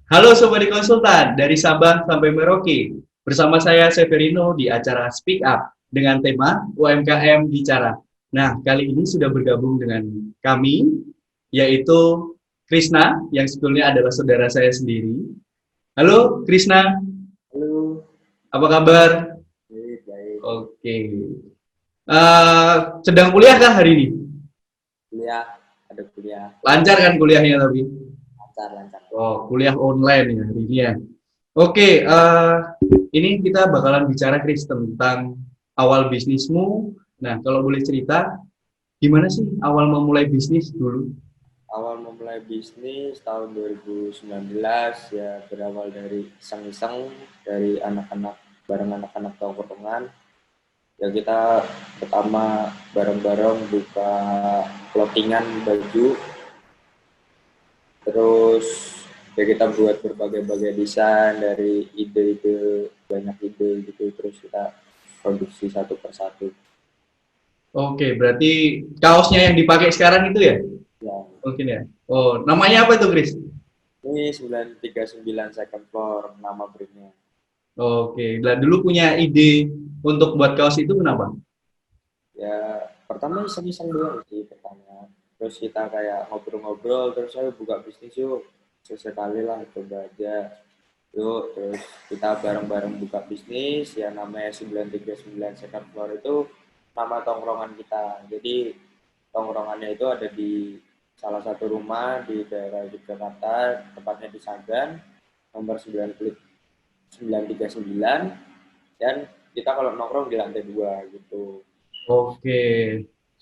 Halo Sobat Konsultan, dari Sabang sampai Merauke. Bersama saya Severino di acara Speak Up dengan tema UMKM Bicara. Nah, kali ini sudah bergabung dengan kami, yaitu Krisna, yang sebetulnya adalah saudara saya sendiri. Halo Krisna, Halo, apa kabar? baik, baik. Oke. Sedang kuliah kah hari ini? Kuliah, ada kuliah, Lancar kan kuliahnya tapi? lancar, lancar. Oh, kuliah online ya hari ini ya. Oke, ini kita bakalan bicara Chris tentang awal bisnismu. Nah, kalau boleh cerita, gimana sih awal memulai bisnis dulu? Awal memulai bisnis tahun 2019 ya berawal dari iseng-iseng dari anak-anak bareng anak-anak tongkrongan. Ya kita pertama bareng-bareng buka clothingan baju, terus ya kita buat berbagai-bagai desain dari ide-ide banyak ide gitu terus kita produksi satu persatu. Oke, berarti kaosnya yang dipakai sekarang itu ya? Ya, Mungkin ya. Oh, namanya apa itu, Chris? ini 939 second floor nama brandnya. Oke, nah dulu punya ide untuk buat kaos itu kenapa? Ya pertama iseng-iseng doang sih pertama. Terus kita kayak ngobrol-ngobrol, terus saya buka bisnis yuk. Sesekali lah coba aja. Yuk, terus kita bareng-bareng buka bisnis, ya namanya 939 second floor itu nama tongkrongan kita. Jadi tongkrongannya itu ada di salah satu rumah di daerah Yogyakarta, tepatnya di Sagan, nomor 939, dan kita kalau nongkrong di lantai 2 gitu. Oke.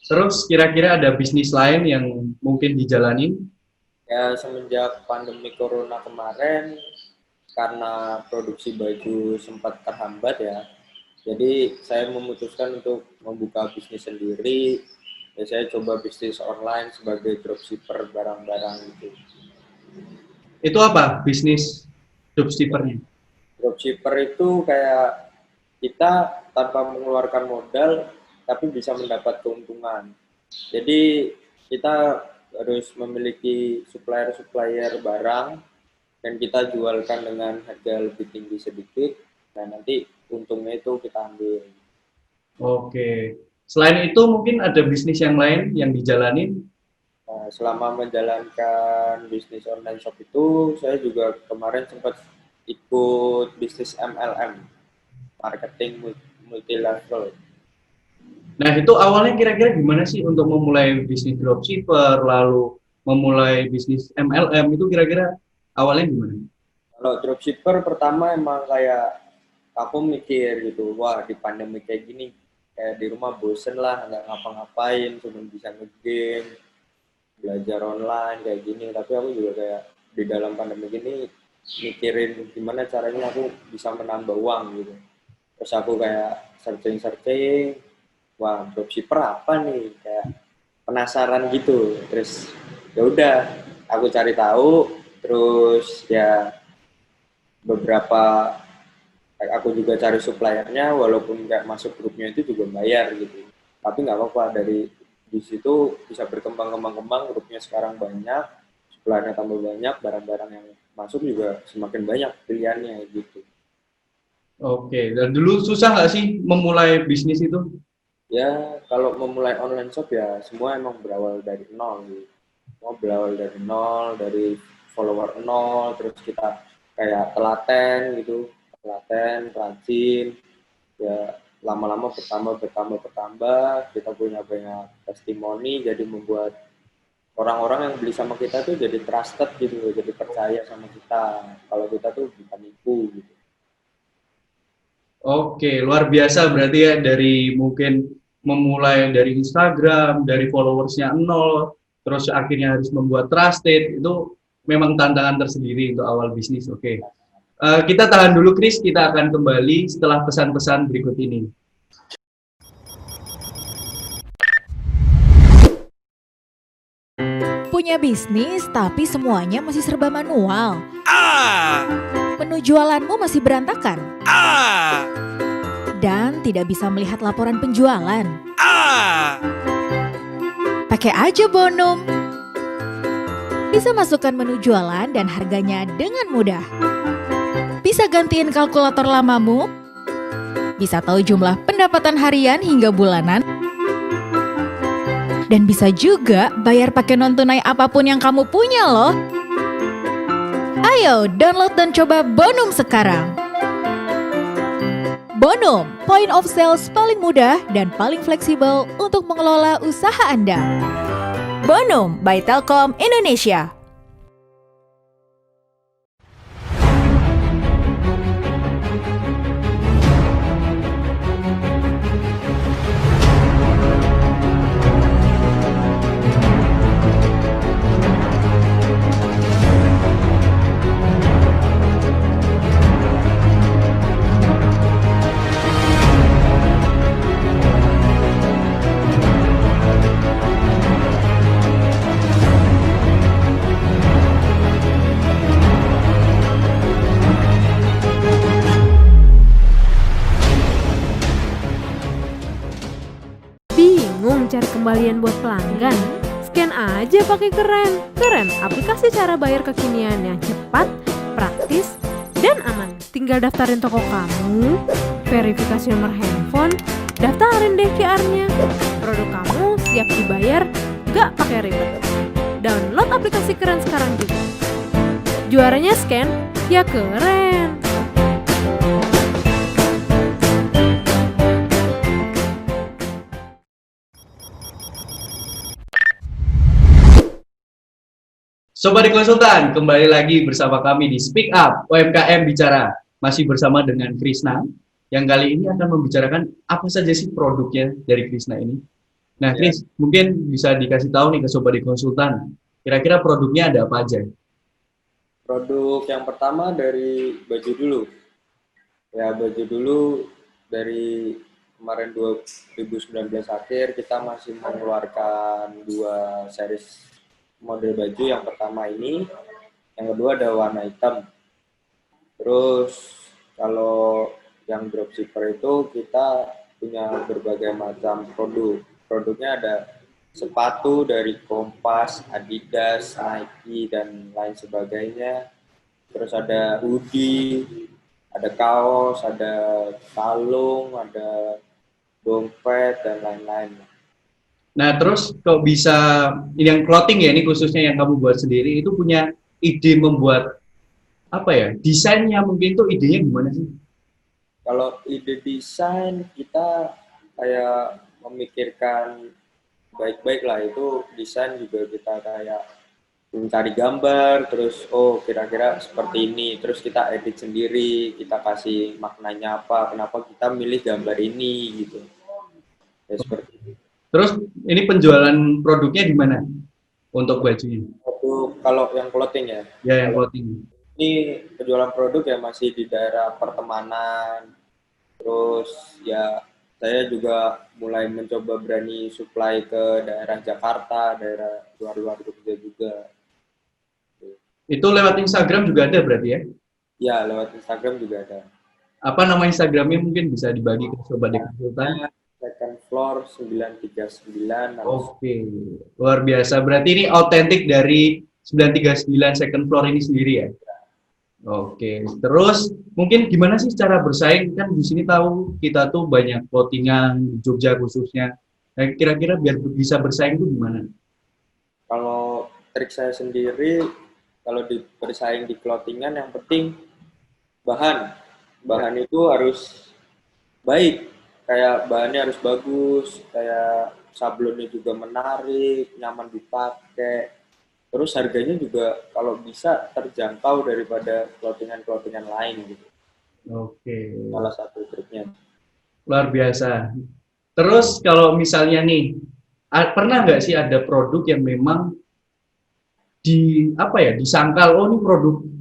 Terus kira-kira ada bisnis lain yang mungkin dijalanin? Ya semenjak pandemi corona kemarin karena produksi baju sempat terhambat ya. Jadi saya memutuskan untuk membuka bisnis sendiri. Ya saya coba bisnis online sebagai dropshipper barang-barang gitu. Itu apa bisnis dropshippernya? Dropshipper itu kayak kita tanpa mengeluarkan modal tapi bisa mendapat keuntungan. Jadi kita harus memiliki supplier-supplier barang dan kita jualkan dengan harga lebih tinggi sedikit. Nah nanti untungnya itu kita ambil. Oke. Selain itu mungkin ada bisnis yang lain yang dijalanin. Nah, selama menjalankan bisnis online shop itu, saya juga kemarin sempat ikut bisnis MLM, marketing multi level. Nah, itu awalnya kira-kira gimana sih untuk memulai bisnis dropshipper, lalu memulai bisnis MLM itu kira-kira awalnya gimana? Kalau dropshipper pertama emang kayak aku mikir gitu, wah di pandemi kayak gini, kayak di rumah bosen lah, nggak ngapa-ngapain, cuma bisa ngegame, belajar online kayak gini. Tapi aku juga kayak di dalam pandemi gini mikirin gimana caranya aku bisa menambah uang gitu. Terus aku kayak searching-searching, wah dropshipper apa nih, kayak penasaran gitu. Terus ya udah aku cari tahu, terus ya beberapa aku juga cari suppliernya walaupun nggak masuk grupnya itu juga bayar gitu, tapi nggak apa-apa, dari di situ bisa berkembang grupnya sekarang banyak, suppliernya tambah banyak, barang-barang yang masuk juga semakin banyak pilihannya gitu. Oke, dan dulu susah nggak sih memulai bisnis itu? Ya kalau memulai online shop ya semua emang berawal dari nol gitu, semua berawal dari nol, dari follower nol, terus kita kayak telaten gitu, telaten rajin, ya lama-lama bertambah kita punya banyak testimoni, jadi membuat orang-orang yang beli sama kita tuh jadi trusted gitu, jadi percaya sama kita kalau kita tuh bukan nipu gitu. Oke, luar biasa berarti ya dari mungkin memulai dari Instagram, dari followersnya nol, terus akhirnya harus membuat trusted, itu memang tantangan tersendiri untuk awal bisnis. Oke. Kita tahan dulu, Chris. Kita akan kembali setelah pesan-pesan berikut ini. Punya bisnis tapi semuanya masih serba manual. Menu jualanmu masih berantakan. Dan tidak bisa melihat laporan penjualan. Pakai aja Bonum. Bisa masukkan menu jualan dan harganya dengan mudah. Bisa gantiin kalkulator lamamu. Bisa tahu jumlah pendapatan harian hingga bulanan. Dan bisa juga bayar pakai non-tunai apapun yang kamu punya loh. Ayo download dan coba Bonum sekarang. Bonum, point of sales paling mudah dan paling fleksibel untuk mengelola usaha Anda. Bonum by Telkom Indonesia. Bingung cari kembalian buat pelanggan? Scan aja pakai Keren. Keren, aplikasi cara bayar kekinian yang cepat, praktis, dan aman. Tinggal daftarin toko kamu, verifikasi nomor handphone, daftarin deh QR-nya. Produk kamu siap dibayar, gak pakai ribet. Download aplikasi Keren sekarang juga. Juaranya scan, ya keren. Sobat Konsultan, kembali lagi bersama kami di Speak Up UMKM Bicara. Masih bersama dengan Krisna, yang kali ini akan membicarakan apa saja sih produknya dari Krisna ini. Nah, Kris, mungkin bisa dikasih tahu nih ke Sobat Konsultan, kira-kira produknya ada apa aja? Produk yang pertama dari baju dulu. Ya, baju dulu dari kemarin 2019 akhir kita masih mengeluarkan 2 series model baju. Yang pertama ini, yang kedua ada warna hitam. Terus kalau yang dropshipper itu kita punya berbagai macam produk. Produknya ada sepatu dari Kompas, Adidas, Nike, dan lain sebagainya. Terus ada hoodie, ada kaos, ada kalung, ada dompet, dan lain-lain. Nah, terus kok bisa, ini yang clothing ya, ini khususnya yang kamu buat sendiri, itu punya ide membuat, apa ya, desainnya mungkin itu idenya gimana sih? Kalau ide desain, kita kayak memikirkan baik-baik lah, itu desain juga kita kayak mencari gambar, terus oh kira-kira seperti ini, terus kita edit sendiri, kita kasih maknanya apa, kenapa kita milih gambar ini, gitu. Ya seperti itu. Terus ini penjualan produknya di mana untuk bajunya? Kalau yang clothing ya? Ya, yang clothing. Ini penjualan produk ya masih di daerah pertemanan. Terus ya saya juga mulai mencoba berani supply ke daerah Jakarta, daerah luar-luar Jogja juga. Itu lewat Instagram juga ada berarti ya? Ya, lewat Instagram juga ada. Apa nama Instagramnya mungkin bisa dibagi ke Sobat Konsultan? Second Floor 939. Oke, luar biasa. Berarti ini autentik dari 939 Second Floor ini sendiri ya? Oke, terus mungkin gimana sih cara bersaing? Kan di sini tahu kita tuh banyak clothingan di Jogja khususnya. Nah, kira-kira biar bisa bersaing tuh gimana? Kalau trik saya sendiri, kalau bersaing di clothingan yang penting bahan itu harus baik. Kayak bahannya harus bagus, kayak sablonnya juga menarik, nyaman dipakai. Terus harganya juga kalau bisa terjangkau daripada clothingan lain gitu. Oke. Salah satu triknya. Luar biasa. Terus kalau misalnya nih, pernah nggak sih ada produk yang memang disangkal, oh ini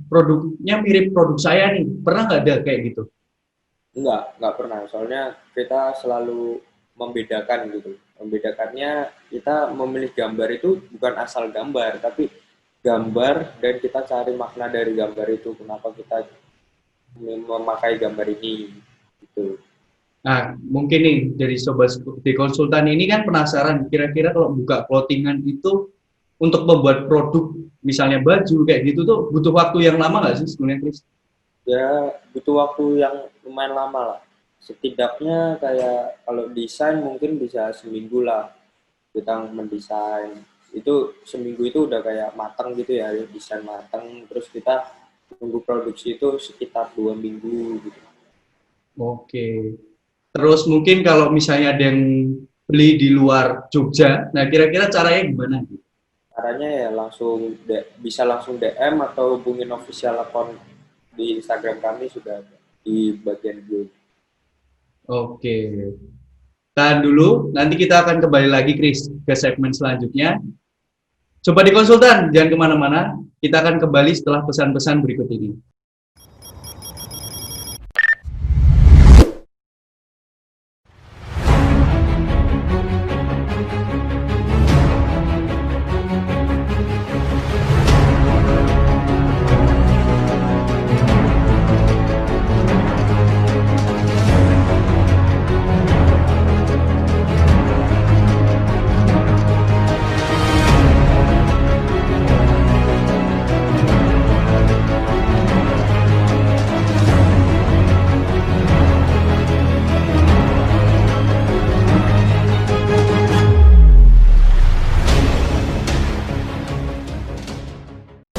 produknya mirip produk saya nih. Pernah nggak ada kayak gitu? Enggak pernah. Soalnya kita selalu membedakan gitu. Membedakannya kita memilih gambar itu bukan asal gambar, tapi gambar dan kita cari makna dari gambar itu. Kenapa kita memakai gambar ini gitu. Nah, mungkin nih dari Sobat di Konsultan ini kan penasaran, kira-kira kalau buka clothingan itu untuk membuat produk, misalnya baju kayak gitu tuh butuh waktu yang lama nggak sih sebenarnya, Chris? Ya butuh waktu yang lumayan lama lah. Setidaknya kayak kalau desain mungkin bisa seminggu lah kita mendesain. Itu seminggu itu udah kayak matang gitu ya, desain matang. Terus kita tunggu produksi itu sekitar 2 minggu gitu. Oke. Terus mungkin kalau misalnya ada yang beli di luar Jogja, nah kira-kira caranya gimana? Caranya ya bisa langsung DM atau hubungin official account di Instagram kami sudah ada di bagian bio. Oke. Tahan dulu, nanti kita akan kembali lagi, Chris, ke segmen selanjutnya. Coba di konsultan, jangan kemana-mana. Kita akan kembali setelah pesan-pesan berikut ini.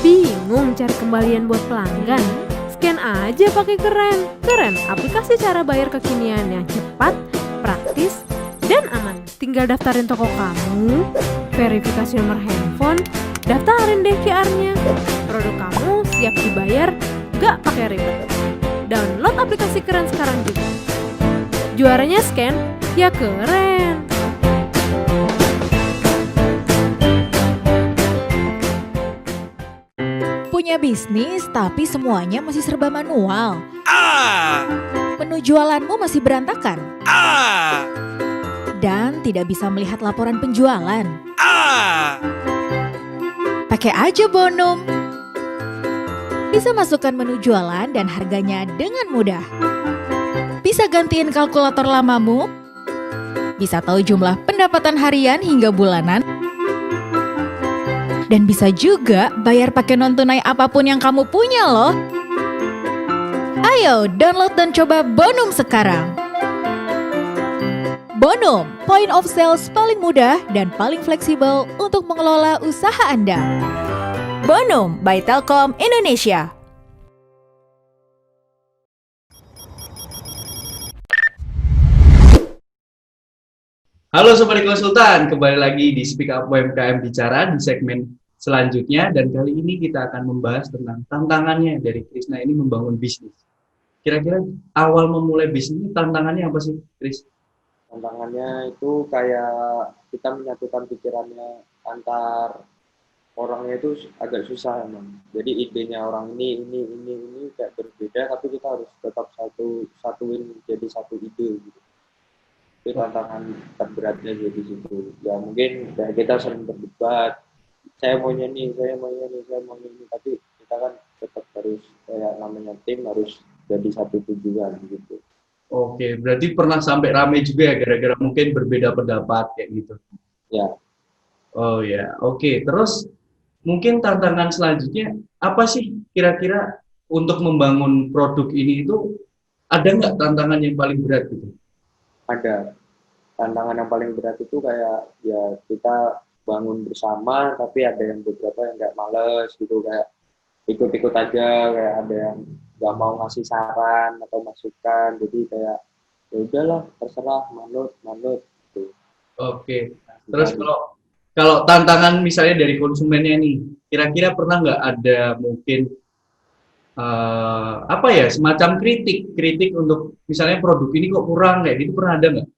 Bingung cari kembalian buat pelanggan? Scan aja pakai Keren. Keren, aplikasi cara bayar kekinian yang cepat, praktis, dan aman. Tinggal daftarin toko kamu, verifikasi nomor handphone, daftarin deh QR-nya. Produk kamu siap dibayar, gak pakai ribet. Download aplikasi Keren sekarang juga. Juaranya scan, ya keren. Punya bisnis tapi semuanya masih serba manual. Menu jualanmu masih berantakan. Dan tidak bisa melihat laporan penjualan. Pakai aja Bonum. Bisa masukkan menu jualan dan harganya dengan mudah. Bisa gantiin kalkulator lamamu. Bisa tahu jumlah pendapatan harian hingga bulanan. Dan bisa juga bayar pakai non-tunai apapun yang kamu punya loh. Ayo download dan coba Bonum sekarang. Bonum, point of sales paling mudah dan paling fleksibel untuk mengelola usaha Anda. Bonum by Telkom Indonesia. Halo Sobat Konsultan, kembali lagi di Speak Up UMKM Bicara di segmen selanjutnya, dan kali ini kita akan membahas tentang tantangannya dari Krisna ini membangun bisnis. Kira-kira awal memulai bisnis tantangannya apa sih, Kris? Tantangannya itu kayak kita menyatukan pikirannya antar orangnya itu agak susah emang. Jadi idenya orang ini kayak berbeda, tapi kita harus tetap satuin jadi satu ide gitu. Itu tantangan terberatnya jadi situ. Ya mungkin kayak kita sering berdebat, saya maunya ini, tapi kita kan tetap harus kayak namanya tim harus jadi satu tujuan gitu. Oke, berarti pernah sampai rame juga ya gara-gara mungkin berbeda pendapat kayak gitu. Ya, Oh ya, oke. Terus mungkin tantangan selanjutnya apa sih kira-kira untuk membangun produk ini itu ada nggak tantangan yang paling berat gitu? ada tantangan yang paling berat itu kayak ya kita bangun bersama, tapi ada yang beberapa yang kayak males gitu, kayak ikut-ikut aja, kayak ada yang nggak mau ngasih saran atau masukan, jadi kayak ya udahlah terserah manut gitu. Oke. Terus kalau tantangan misalnya dari konsumennya nih, kira-kira pernah nggak ada mungkin apa ya semacam kritik untuk misalnya produk ini kok kurang kayak gitu, pernah ada nggak?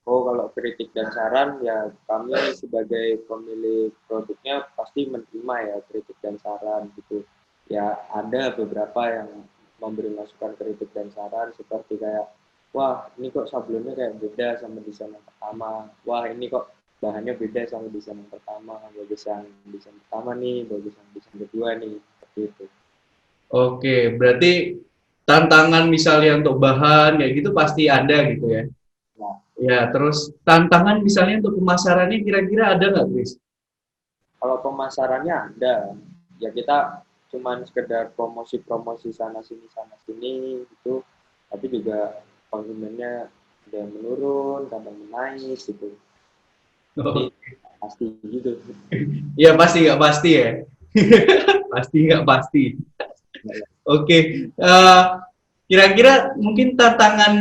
Oh, kalau kritik dan saran ya kami sebagai pemilik produknya pasti menerima ya kritik dan saran gitu. Ya ada beberapa yang memberi masukan kritik dan saran seperti kayak, wah ini kok sablonnya kayak beda sama desain yang pertama. Wah ini kok bahannya beda sama desain yang pertama. Bagus yang desain pertama nih, bagus yang desain kedua nih, seperti itu. Oke, berarti tantangan misalnya untuk bahan kayak gitu pasti ada gitu ya. Nah, Ya, terus tantangan misalnya untuk pemasarannya kira-kira ada nggak, Chris? Kalau pemasarannya ada, ya kita cuman sekedar promosi-promosi sana sini gitu, tapi juga konsumennya ada yang menurun, kadang menaik gitu. Jadi pasti gitu. Ya pasti nggak pasti ya. Pasti nggak pasti. Oke, kira-kira mungkin tantangan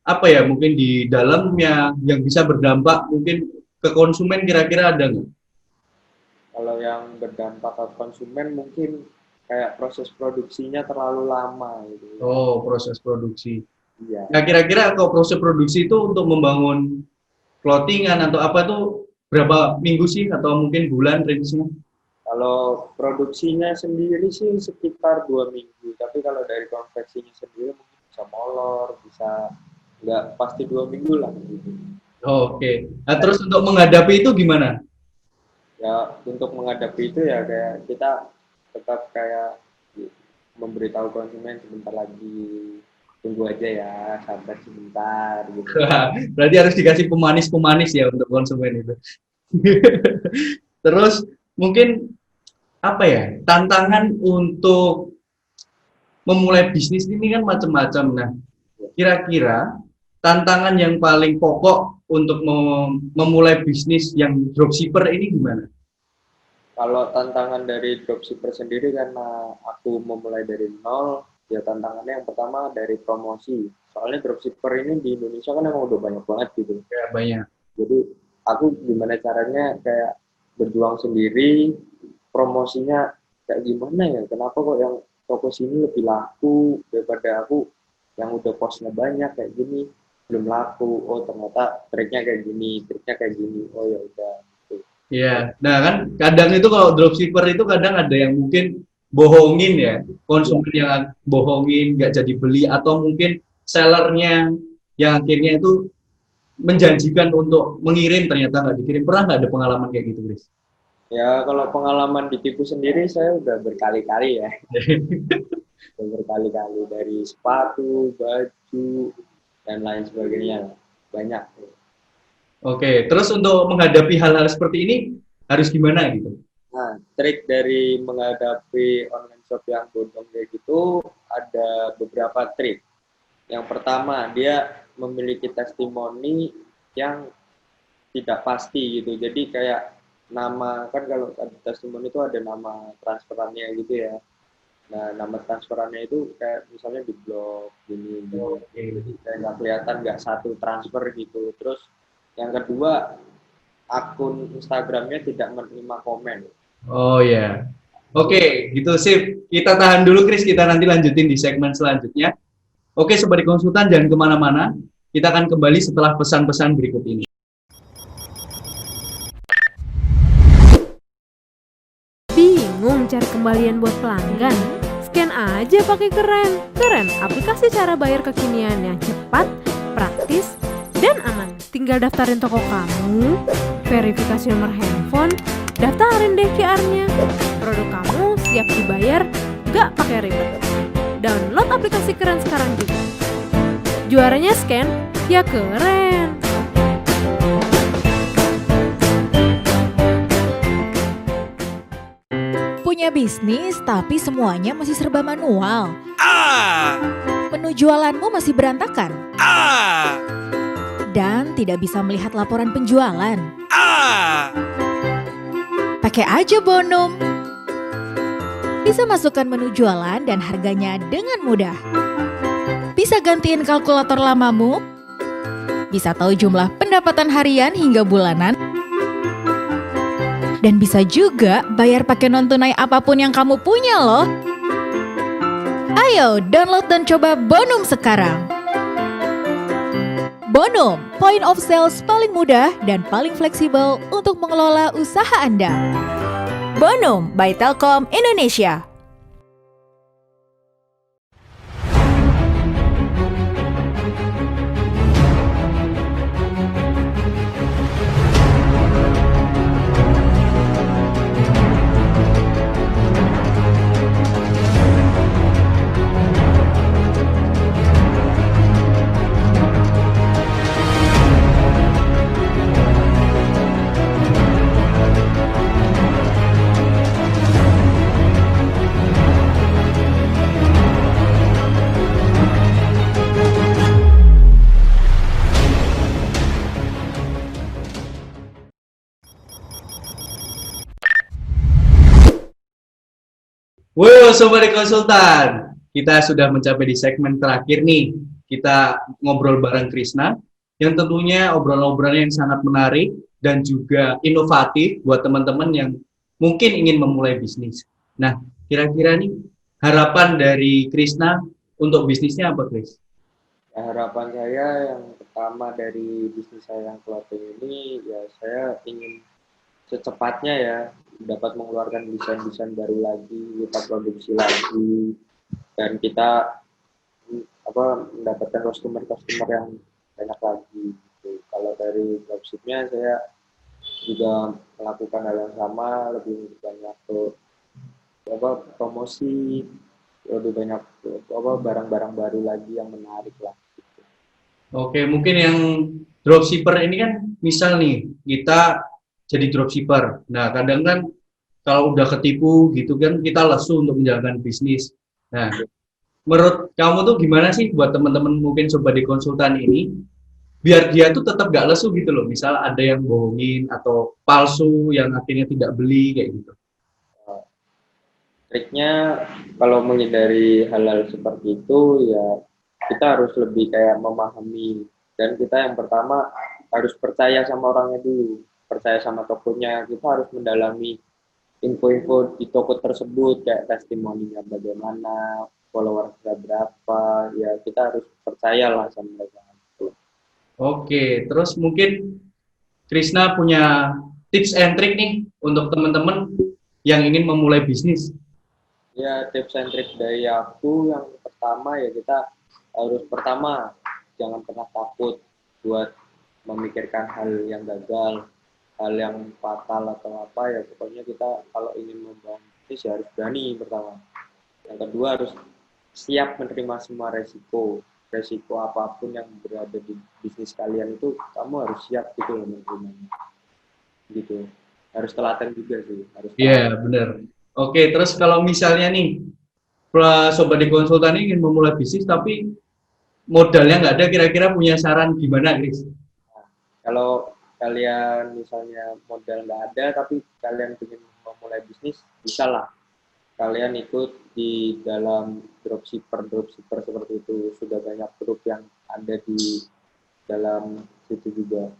apa ya? Mungkin di dalamnya yang bisa berdampak mungkin ke konsumen kira-kira ada nggak? Kalau yang berdampak ke konsumen mungkin kayak proses produksinya terlalu lama gitu. Oh, proses produksi. Iya. Nah, kira-kira kalau proses produksi itu untuk membangun clothingan atau apa tuh berapa minggu sih atau mungkin bulan range-nya? Kalau produksinya sendiri sih sekitar 2 minggu, tapi kalau dari konveksinya sendiri mungkin bisa molor, bisa nggak pasti 2 minggu lah gitu. Oh, oke. Nah, terus untuk menghadapi itu gimana? Ya untuk menghadapi itu ya kayak kita tetap kayak memberitahu konsumen sebentar lagi, tunggu aja ya, sabar sebentar gitu. Berarti harus dikasih pemanis-pemanis ya untuk konsumen itu. Terus mungkin apa ya? Tantangan untuk memulai bisnis ini kan macam-macam. Nah, kira-kira tantangan yang paling pokok untuk memulai bisnis yang dropshipper ini gimana? Kalau tantangan dari dropshipper sendiri karena aku memulai dari nol, ya tantangannya yang pertama dari promosi. Soalnya dropshipper ini di Indonesia kan emang udah banyak banget gitu. Ya, banyak. Jadi aku gimana caranya kayak berjuang sendiri, promosinya kayak gimana ya? Kenapa kok yang toko sini lebih laku daripada aku yang udah postnya banyak kayak gini belum laku. Oh ternyata triknya kayak gini. Oh ya udah. Iya, nah kan kadang itu kalau dropshipper itu kadang ada yang mungkin bohongin ya, konsumen yang bohongin nggak jadi beli atau mungkin sellernya yang akhirnya itu menjanjikan untuk mengirim ternyata nggak dikirim. Pernah nggak ada pengalaman kayak gitu, Chris? Ya kalau pengalaman ditipu sendiri saya udah berkali-kali ya. Udah berkali-kali dari sepatu, baju, dan lain sebagainya. Banyak. Oke, terus untuk menghadapi hal-hal seperti ini harus gimana gitu? Nah, trik dari menghadapi online shop yang bodong kayak gitu ada beberapa trik. Yang pertama, dia memiliki testimoni yang tidak pasti gitu. Jadi kayak nama, kan kalau ada testimoni itu ada nama transferannya gitu ya. Nah, nama transferannya itu kayak misalnya di blog gini. Jadi kayak nggak kelihatan, nggak satu transfer gitu. Terus yang kedua, akun Instagramnya tidak menerima komen. Oh ya, oke, gitu sip. Kita tahan dulu, Chris. Kita nanti lanjutin di segmen selanjutnya. Oke, Sobat Konsultan, jangan kemana-mana. Kita akan kembali setelah pesan-pesan berikut ini. Bingung cari kembalian buat pelanggan? Scan aja pakai Keren. Keren, aplikasi cara bayar kekinian yang cepat, praktis, dan aman. Tinggal daftarin toko kamu, verifikasi nomor handphone, daftarin deh QR-nya. Produk kamu siap dibayar, gak pakai ribet. Download aplikasi Keren sekarang juga. Juaranya scan, ya keren. Punya bisnis tapi semuanya masih serba manual. Menu jualanmu masih berantakan. Dan tidak bisa melihat laporan penjualan. Pakai aja Bonum. Bisa masukkan menu jualan dan harganya dengan mudah. Bisa gantiin kalkulator lamamu. Bisa tahu jumlah pendapatan harian hingga bulanan. Dan bisa juga bayar pakai non-tunai apapun yang kamu punya loh. Ayo download dan coba Bonum sekarang. Bonum, point of sales paling mudah dan paling fleksibel untuk mengelola usaha Anda. Bonum by Telkom Indonesia. Sobat Konsultan, kita sudah mencapai di segmen terakhir nih. Kita ngobrol bareng Krisna, yang tentunya obrolan-obrolan yang sangat menarik dan juga inovatif buat teman-teman yang mungkin ingin memulai bisnis. Nah, kira-kira nih harapan dari Krisna untuk bisnisnya apa, Kris? Ya, harapan saya yang pertama dari bisnis saya yang clothing ini, ya saya ingin secepatnya ya dapat mengeluarkan desain-desain baru lagi, kita produksi lagi, dan kita mendapatkan customer-customer yang banyak lagi. Gitu. Kalau dari dropshipnya saya juga melakukan hal yang sama, lebih banyak ke promosi, lebih banyak barang-barang baru lagi yang menarik lah. Oke, mungkin yang dropshipper ini kan, misal nih, kita jadi dropshipper. Nah, kadang kan kalau udah ketipu gitu kan, kita lesu untuk menjalankan bisnis. Nah, menurut kamu tuh gimana sih buat teman-teman mungkin coba di konsultan ini, biar dia tuh tetap gak lesu gitu loh. Misal ada yang bohongin atau palsu yang akhirnya tidak beli kayak gitu. Triknya kalau menghindari hal-hal seperti itu ya kita harus lebih kayak memahami, dan kita yang pertama harus percaya sama orangnya dulu, percaya sama tokonya. Kita harus mendalami info-info di toko tersebut kayak testimoninya bagaimana, followersnya berapa, ya kita harus percayalah sama mereka. Oke, terus mungkin Krisna punya tips and trick nih untuk teman-teman yang ingin memulai bisnis. Ya, tips and trick dari aku yang pertama ya kita harus pertama jangan pernah takut buat memikirkan hal yang gagal, hal yang fatal atau apa ya, pokoknya kita kalau ingin membangun bisnis ya harus berani pertama. Yang kedua harus siap menerima semua resiko apapun yang berada di bisnis kalian itu kamu harus siap gitu loh menerimanya. Gitu. Harus telaten juga sih, harus Iya, benar. Oke, terus kalau misalnya nih, sobat di konsultan ini ingin memulai bisnis tapi modalnya nggak ada, kira-kira punya saran gimana, Kris? Kalau kalian misalnya modal nggak ada tapi kalian ingin memulai bisnis, bisa lah kalian ikut di dalam dropshipper seperti itu. Sudah banyak grup yang ada di dalam situ juga.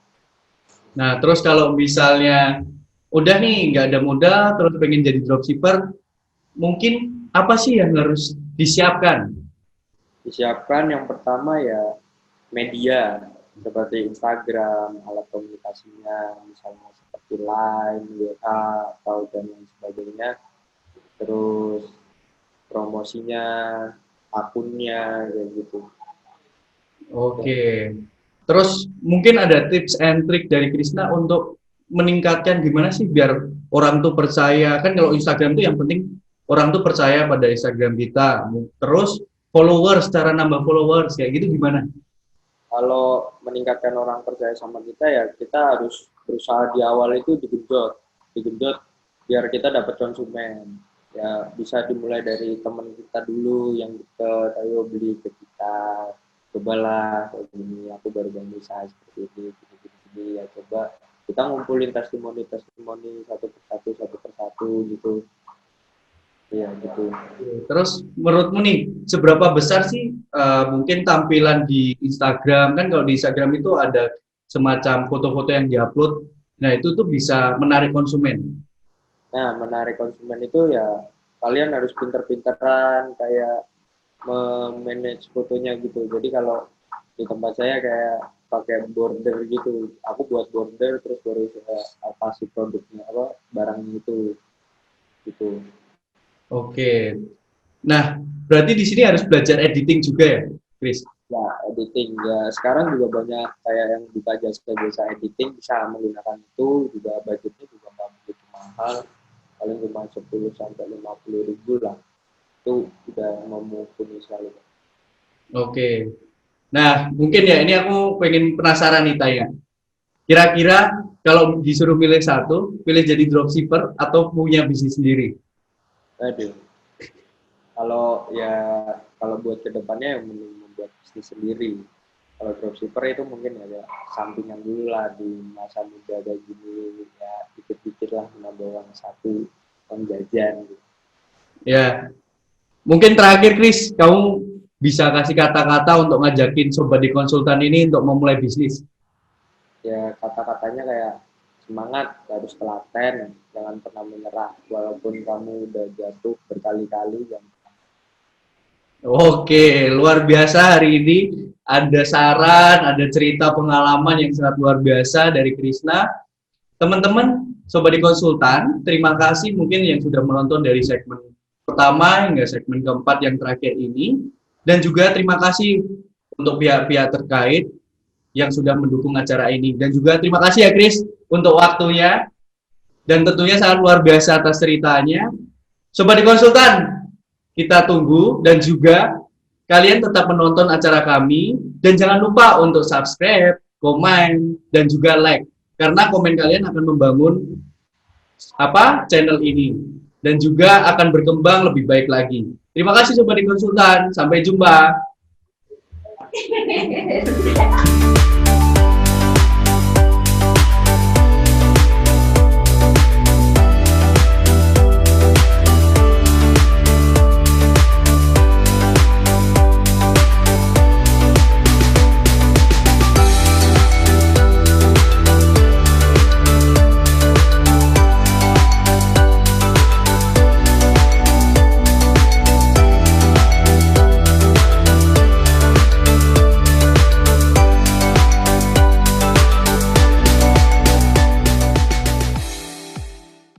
Nah, terus kalau misalnya udah nih nggak ada modal, terus pengen jadi dropshipper, mungkin apa sih yang harus disiapkan? Disiapkan yang pertama ya media seperti Instagram, alat komunikasinya misalnya seperti Line, WA, atau dan lain sebagainya. Terus promosinya, akunnya, kayak gitu. Oke. Terus mungkin ada tips and trick dari Krisna untuk meningkatkan gimana sih biar orang tuh percaya. Kan kalau Instagram tuh yang penting orang tuh percaya pada Instagram kita. Terus followers, cara nambah followers kayak gitu gimana? Kalau meningkatkan orang percaya sama kita ya kita harus berusaha di awal itu digenjot biar kita dapat konsumen. Ya bisa dimulai dari teman kita dulu yang deket, ayo beli ke kita, cobalah kayak gini, aku baru bangun usaha seperti ini, ya coba kita ngumpulin testimoni satu persatu gitu. Iya gitu. Terus menurutmu nih, seberapa besar sih mungkin tampilan di Instagram? Kan kalau di Instagram itu ada semacam foto-foto yang diupload. Nah, itu tuh bisa menarik konsumen. Nah, menarik konsumen itu ya kalian harus pinter-pinteran kayak memanage fotonya gitu. Jadi kalau di tempat saya kayak pakai border gitu. Aku buat border terus baru saya kasih produknya barangnya itu gitu. Oke. Nah, berarti di sini harus belajar editing juga ya, Chris? Ya, editing ya sekarang juga banyak kayak yang buka jasa editing bisa menggunakan itu, juga budgetnya juga nggak begitu mahal, paling cuma 10 sampai 50 ribu lah, itu udah memumpuni sekali. Oke. Nah, mungkin ya ini aku pengen penasaran nih tanya. Kira-kira kalau disuruh pilih satu, pilih jadi dropshipper atau punya bisnis sendiri? Aduh, kalau buat kedepannya yang mending membuat bisnis sendiri. Kalau dropshipper itu mungkin ya sampingan dulu lah di masa muda kayak gini, ya dikit-dikit lah menambah uang satu, uang jajan gitu. Ya, Mungkin terakhir Kris, kamu bisa kasih kata-kata untuk ngajakin sobat di konsultan ini untuk memulai bisnis. Ya kata-katanya kayak semangat, harus telaten, jangan pernah menyerah walaupun kamu udah jatuh berkali-kali. Oke, luar biasa hari ini ada saran, ada cerita pengalaman yang sangat luar biasa dari Krisna. Teman-teman, sobat di konsultan, terima kasih mungkin yang sudah menonton dari segmen pertama hingga segmen keempat yang terakhir ini. Dan juga terima kasih untuk pihak-pihak terkait yang sudah mendukung acara ini. Dan juga terima kasih ya Kris untuk waktunya. Dan tentunya sangat luar biasa atas ceritanya. Sobat di konsultan, kita tunggu dan juga kalian tetap menonton acara kami. Dan jangan lupa untuk subscribe, komen, dan juga like. Karena komen kalian akan membangun channel ini. Dan juga akan berkembang lebih baik lagi. Terima kasih Sobat di Konsultan. Sampai jumpa.